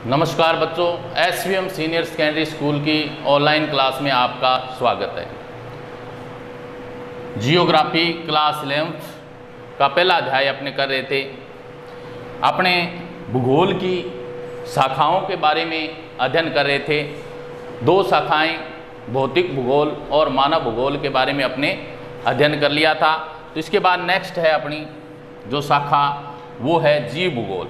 नमस्कार बच्चों, SVM senior secondary school की ऑनलाइन क्लास में आपका स्वागत है। जियोग्राफी क्लास 11th का पहला अध्याय अपने कर रहे थे। अपने भूगोल की शाखाओं के बारे में अध्ययन कर रहे थे। दो शाखाएं भौतिक भूगोल और मानव भूगोल के बारे में अपने अध्ययन कर लिया था। तो इसके बाद नेक्स्ट है अपनी जो शाखा वो है जीव भूगोल,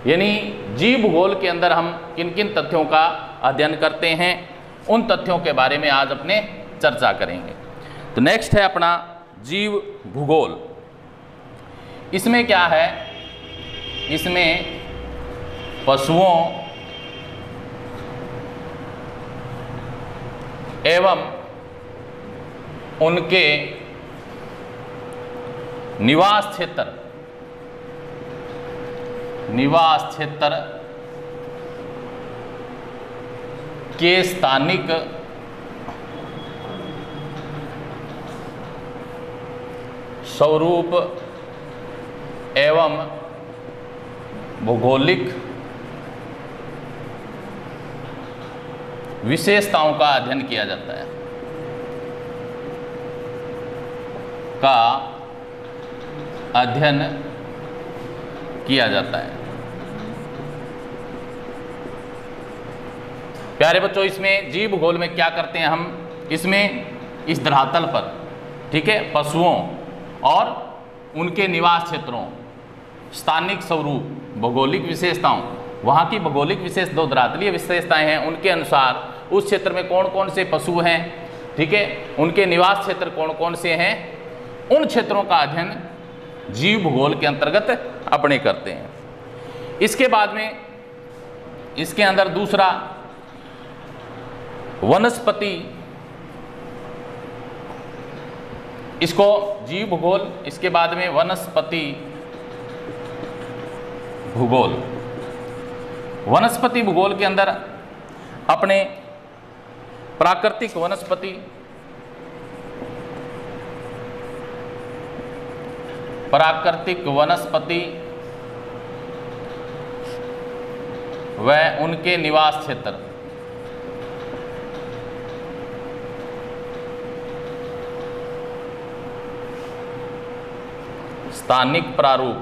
यानी जीव भूगोल के अंदर हम किन किन तथ्यों का अध्ययन करते हैं, उन तथ्यों के बारे में आज अपने चर्चा करेंगे। तो नेक्स्ट है अपना जीव भूगोल। इसमें क्या है, इसमें पशुओं एवं उनके निवास क्षेत्र के स्थानिक स्वरूप एवं भौगोलिक विशेषताओं का अध्ययन किया जाता है, प्यारे बच्चों। इसमें जीव भूगोल में क्या करते हैं हम, इसमें इस धरातल पर, ठीक है, पशुओं और उनके निवास क्षेत्रों, स्थानिक स्वरूप, भौगोलिक विशेषताओं, वहाँ की भौगोलिक विशेष दो धरातलीय विशेषताएं हैं, उनके अनुसार उस क्षेत्र में कौन कौन से पशु हैं, ठीक है, उनके निवास क्षेत्र कौन कौन से हैं, उन क्षेत्रों का अध्ययन जीव भूगोल के अंतर्गत अपने करते हैं। इसके बाद में इसके अंदर दूसरा वनस्पति, इसको जीव भूगोल, इसके बाद में वनस्पति भूगोल। वनस्पति भूगोल के अंदर अपने प्राकृतिक वनस्पति व उनके निवास क्षेत्र, स्थानिक प्रारूप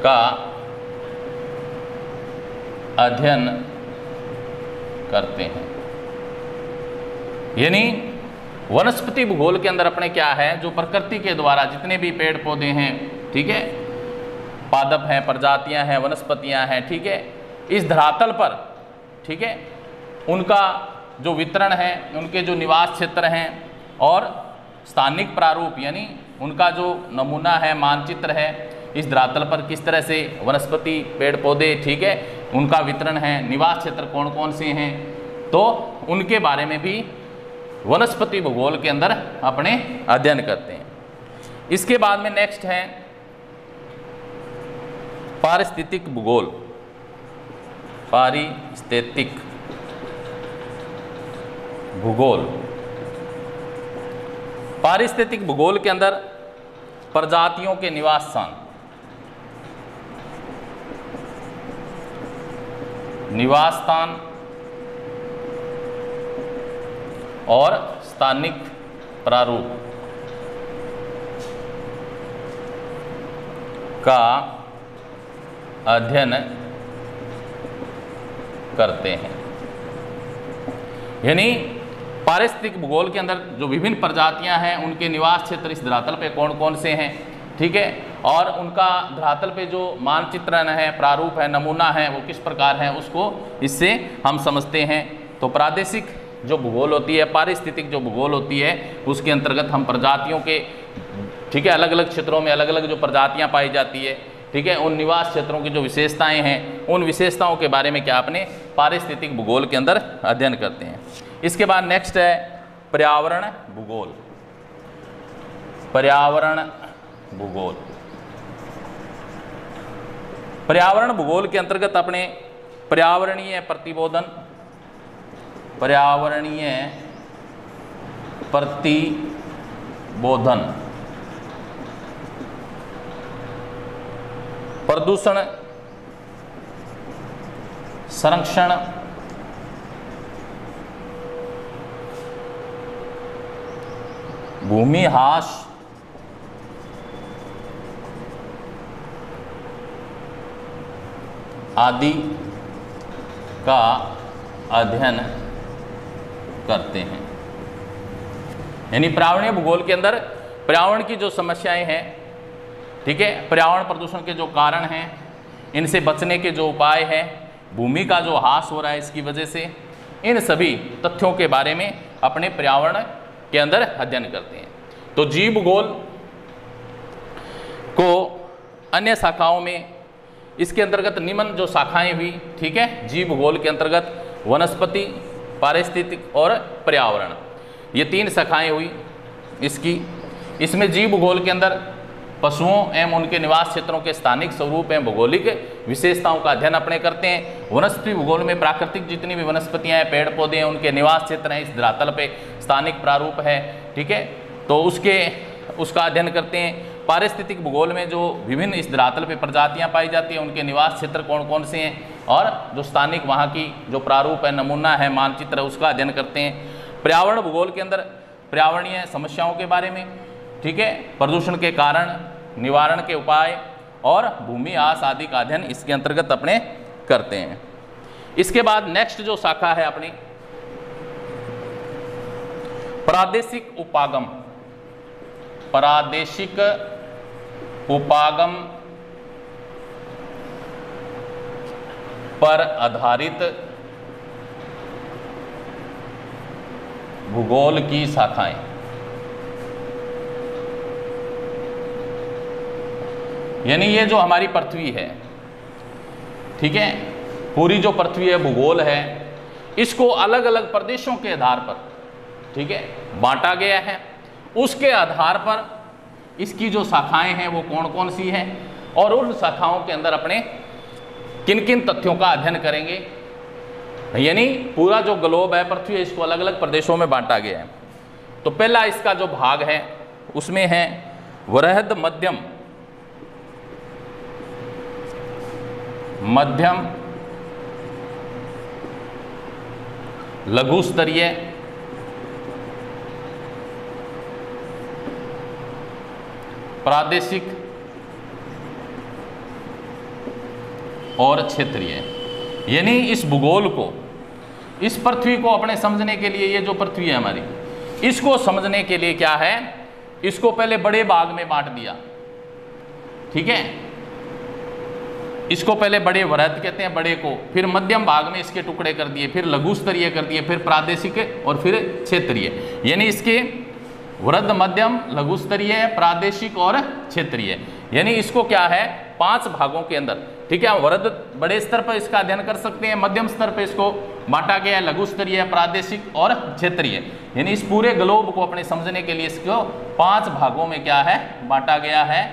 का अध्ययन करते हैं। यानी वनस्पति भूगोल के अंदर अपने क्या है, जो प्रकृति के द्वारा जितने भी पेड़ पौधे हैं, ठीक है, पादप हैं, प्रजातियां हैं, वनस्पतियां हैं, ठीक है, इस धरातल पर, ठीक है, उनका जो वितरण है, उनके जो निवास क्षेत्र हैं और स्थानिक प्रारूप यानी उनका जो नमूना है, मानचित्र है, इस धरातल पर किस तरह से वनस्पति, पेड़ पौधे, ठीक है, उनका वितरण है, निवास क्षेत्र कौन कौन से हैं, तो उनके बारे में भी वनस्पति भूगोल के अंदर अपने अध्ययन करते हैं। इसके बाद में नेक्स्ट है पारिस्थितिक भूगोल। पारिस्थितिक भूगोल, पारिस्थितिक भूगोल के अंदर प्रजातियों के निवास स्थान और स्थानिक प्रारूप का अध्ययन करते हैं। यानी पारिस्थितिक भूगोल के अंदर जो विभिन्न प्रजातियां हैं, उनके निवास क्षेत्र इस धरातल पे कौन कौन से हैं, ठीक है, और उनका धरातल पे जो मानचित्रण है, प्रारूप है, नमूना है, वो किस प्रकार है, उसको इससे हम समझते हैं। तो प्रादेशिक जो भूगोल होती है, पारिस्थितिक जो भूगोल होती है, उसके अंतर्गत हम प्रजातियों के, ठीक है, अलग अलग क्षेत्रों में अलग अलग जो प्रजातियाँ पाई जाती है, ठीक है, उन निवास क्षेत्रों की जो विशेषताएँ हैं, उन विशेषताओं के बारे में क्या अपने पारिस्थितिक भूगोल के अंदर अध्ययन करते हैं। इसके बाद नेक्स्ट है पर्यावरण भूगोल। पर्यावरण भूगोल, पर्यावरण भूगोल के अंतर्गत अपने पर्यावरणीय प्रतिबोधन, पर्यावरणीय प्रतिबोधन प्रदूषण संरक्षण भूमिह्रास आदि का अध्ययन करते हैं। यानी पर्यावरणीय भूगोल के अंदर पर्यावरण की जो समस्याएं हैं, ठीक है, पर्यावरण प्रदूषण के जो कारण हैं, इनसे बचने के जो उपाय हैं, भूमि का जो ह्रास हो रहा है इसकी वजह से, इन सभी तथ्यों के बारे में अपने पर्यावरण के अंदर अध्ययन करते हैं। तो जीव भूगोल को अन्य शाखाओं में इसके अंतर्गत निम्न जो शाखाएं हुई, ठीक है, जीव भूगोल के अंतर्गत वनस्पति, पारिस्थितिक और पर्यावरण, ये 3 शाखाएं हुई इसकी। इसमें जीव भूगोल के अंदर पशुओं एवं उनके निवास क्षेत्रों के स्थानिक स्वरूप एवं भौगोलिक विशेषताओं का अध्ययन अपने करते हैं। वनस्पति भूगोल में प्राकृतिक जितनी भी वनस्पतियां हैं, पेड़ पौधे हैं, उनके निवास क्षेत्र हैं, इस धरातल पे स्थानिक प्रारूप है, ठीक है, तो उसका अध्ययन करते हैं। पारिस्थितिक भूगोल में जो विभिन्न इस धरातल पे प्रजातियां पाई जाती हैं, उनके निवास क्षेत्र कौन कौन से हैं, और जो स्थानिक वहाँ की जो प्रारूप है, नमूना है, मानचित्र है, उसका अध्ययन करते हैं। पर्यावरण भूगोल के अंदर पर्यावरणीय समस्याओं के बारे में, ठीक है, प्रदूषण के कारण, निवारण के उपाय और भूमिह्रास आदि का अध्ययन इसके अंतर्गत अपने करते हैं। इसके बाद नेक्स्ट जो शाखा है अपनी प्रादेशिक उपागम। प्रादेशिक उपागम पर आधारित भूगोल की शाखाएं। यानी ये जो हमारी पृथ्वी है, ठीक है, पूरी जो पृथ्वी है, भूगोल है, इसको अलग अलग प्रदेशों के आधार पर, ठीक है, बांटा गया है। उसके आधार पर इसकी जो शाखाएं हैं वो कौन कौन सी हैं, और उन शाखाओं के अंदर अपने किन किन तथ्यों का अध्ययन करेंगे। यानी पूरा जो ग्लोब है, पृथ्वी है, इसको अलग अलग प्रदेशों में बांटा गया है। तो पहला इसका जो भाग है उसमें है वृहद, मध्यम, मध्यम, लघु स्तरीय, प्रादेशिक और क्षेत्रीय। यानी इस भूगोल को, इस पृथ्वी को अपने समझने के लिए, ये जो पृथ्वी है हमारी, इसको समझने के लिए क्या है, इसको पहले बड़े भाग में बांट दिया, ठीक है, इसको पहले बड़े वृहद कहते हैं बड़े को, फिर मध्यम भाग में इसके टुकड़े कर दिए, फिर लघु स्तरीय कर दिए, फिर प्रादेशिक और फिर क्षेत्रीय। यानी इसके वृहद, मध्यम, लघु स्तरीय, प्रादेशिक और क्षेत्रीय, यानी इसको क्या है 5 भागों के अंदर, ठीक है। वृहद बड़े स्तर पर इसका अध्ययन कर सकते हैं, मध्यम स्तर पर इसको बांटा गया है, लघु स्तरीय, प्रादेशिक और क्षेत्रीय। यानी इस पूरे ग्लोब को अपने समझने के लिए इसको 5 भागों में क्या है बांटा गया है।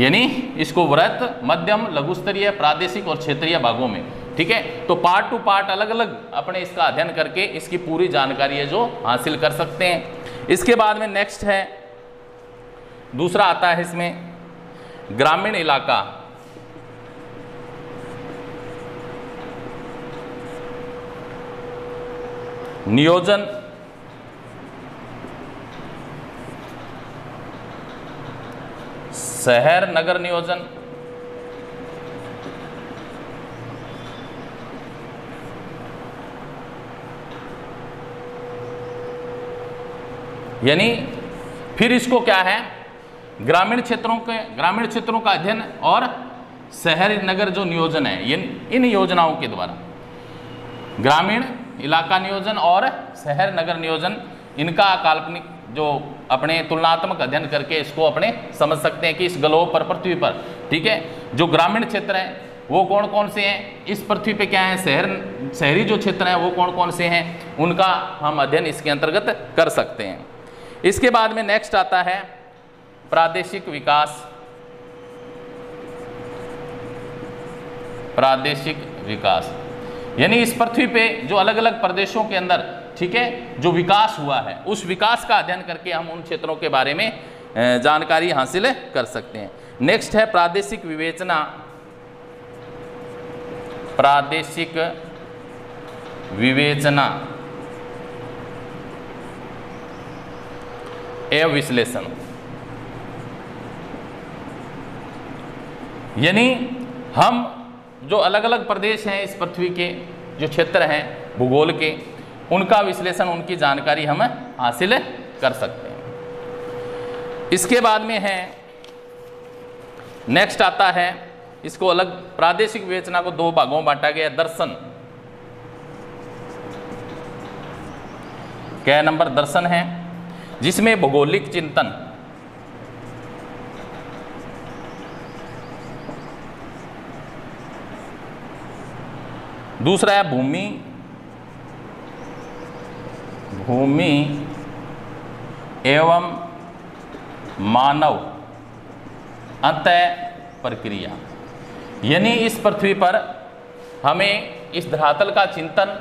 यानी इसको वृहद, मध्यम, लघु स्तरीय, प्रादेशिक और क्षेत्रीय भागों में, ठीक है। तो पार्ट टू पार्ट अलग अलग अपने इसका अध्ययन करके इसकी पूरी जानकारी है जो हासिल कर सकते हैं। इसके बाद में नेक्स्ट है, दूसरा आता है इसमें ग्रामीण इलाका। नियोजन, शहर नगर नियोजन, यानी फिर इसको क्या है ग्रामीण क्षेत्रों का अध्ययन और शहर नगर जो नियोजन है, इन योजनाओं के द्वारा ग्रामीण इलाका नियोजन और शहर नगर नियोजन, इनका काल्पनिक जो अपने तुलनात्मक अध्ययन करके इसको अपने समझ सकते हैं कि इस ग्लोब पर, पृथ्वी पर, ठीक है, जो ग्रामीण क्षेत्र हैं वो कौन कौन से हैं, इस पृथ्वी पे क्या है, शहरी जो क्षेत्र हैं वो कौन कौन से हैं, उनका हम अध्ययन इसके अंतर्गत कर सकते हैं। इसके बाद में नेक्स्ट आता है प्रादेशिक विकास। प्रादेशिक विकास यानी इस पृथ्वी पे जो अलग अलग प्रदेशों के अंदर, ठीक है, जो विकास हुआ है, उस विकास का अध्ययन करके हम उन क्षेत्रों के बारे में जानकारी हासिल कर सकते हैं। नेक्स्ट है प्रादेशिक विवेचना, प्रादेशिक विवेचना एवं विश्लेषण। यानी हम जो अलग अलग प्रदेश हैं इस पृथ्वी के, जो क्षेत्र हैं भूगोल के, उनका विश्लेषण, उनकी जानकारी हम हासिल कर सकते हैं। इसके बाद में है, नेक्स्ट आता है, इसको अलग प्रादेशिक विवेचना को दो भागों में बांटा गया। दर्शन, क्या नंबर दर्शन है, जिसमें भौगोलिक चिंतन, दूसरा है भूमि, भूमि एवं मानव अंतः प्रक्रिया। यानी इस पृथ्वी पर हमें इस धरातल का चिंतन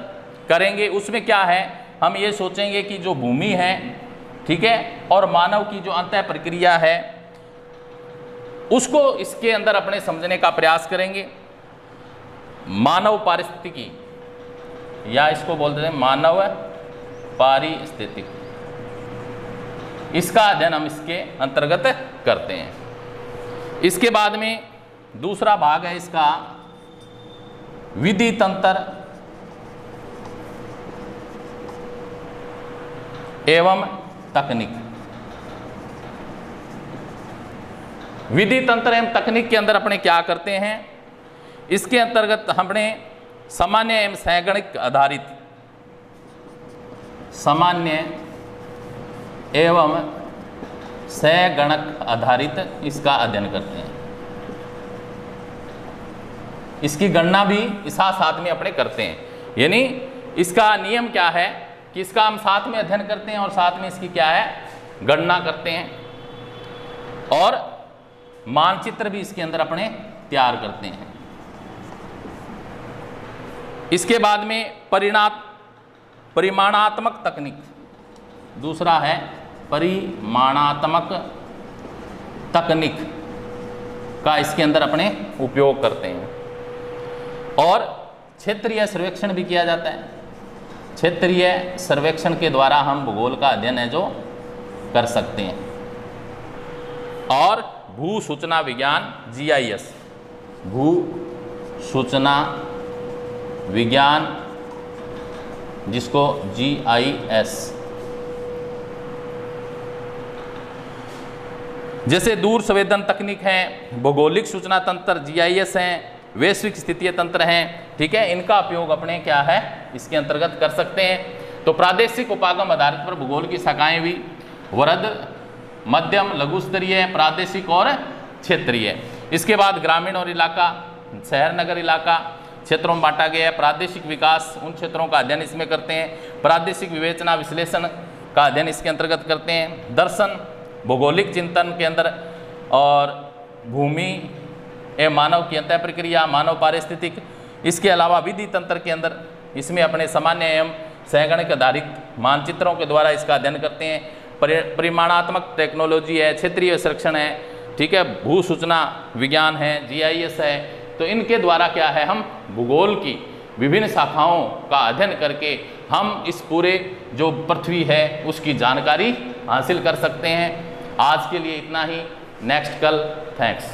करेंगे, उसमें क्या है, हम ये सोचेंगे कि जो भूमि है, ठीक है, और मानव की जो अंतः प्रक्रिया है उसको इसके अंदर अपने समझने का प्रयास करेंगे। मानव पारिस्थितिकी, या इसको बोलते हैं मानव पारिस्थितिक, इसका अध्ययन हम इसके अंतर्गत करते हैं। इसके बाद में दूसरा भाग है इसका विधि तंत्र एवं तकनीक। विधि तंत्र एवं तकनीक के अंदर अपने क्या करते हैं, इसके अंतर्गत हमने सामान्य एवं सैगणिक आधारित, सामान्य एवं सैगणक आधारित इसका अध्ययन करते हैं। इसकी गणना भी इस साथ में अपने करते हैं। यानी इसका नियम क्या है कि इसका हम साथ में अध्ययन करते हैं और साथ में इसकी क्या है, गणना करते हैं, और मानचित्र भी इसके अंदर अपने तैयार करते हैं। इसके बाद में परिमाणात्मक तकनीक, दूसरा है परिमाणात्मक तकनीक का इसके अंदर अपने उपयोग करते हैं। और क्षेत्रीय सर्वेक्षण भी किया जाता है। क्षेत्रीय सर्वेक्षण के द्वारा हम भूगोल का अध्ययन है जो कर सकते हैं। और भू सूचना विज्ञान GIS, भू सूचना विज्ञान, जिसको GIS, जैसे दूर संवेदन तकनीक है, भौगोलिक सूचना तंत्र GIS हैं, वैश्विक स्थितीय तंत्र हैं, ठीक है, इनका उपयोग अपने क्या है इसके अंतर्गत कर सकते हैं। तो प्रादेशिक उपागम आधारित पर भूगोल की शाखाएं भी वृहद, मध्यम, लघु स्तरीय, प्रादेशिक और क्षेत्रीय। इसके बाद ग्रामीण और इलाका, शहर नगर इलाका क्षेत्रों में बांटा गया है। प्रादेशिक विकास, उन क्षेत्रों का अध्ययन इसमें करते हैं। प्रादेशिक विवेचना विश्लेषण का अध्ययन इसके अंतर्गत करते हैं। दर्शन भौगोलिक चिंतन के अंदर, और भूमि एवं मानव की अंतः प्रक्रिया, मानव पारिस्थितिक। इसके अलावा विधि तंत्र के अंदर इसमें अपने सामान्य एवं सैगणिक आधारित मानचित्रों के द्वारा इसका अध्ययन करते हैं। परिमाणात्मक टेक्नोलॉजी है, क्षेत्रीय संरक्षण है, ठीक है, भू सूचना विज्ञान है, GIS है। तो इनके द्वारा क्या है, हम भूगोल की विभिन्न शाखाओं का अध्ययन करके हम इस पूरे जो पृथ्वी है उसकी जानकारी हासिल कर सकते हैं। आज के लिए इतना ही, नेक्स्ट कल, थैंक्स।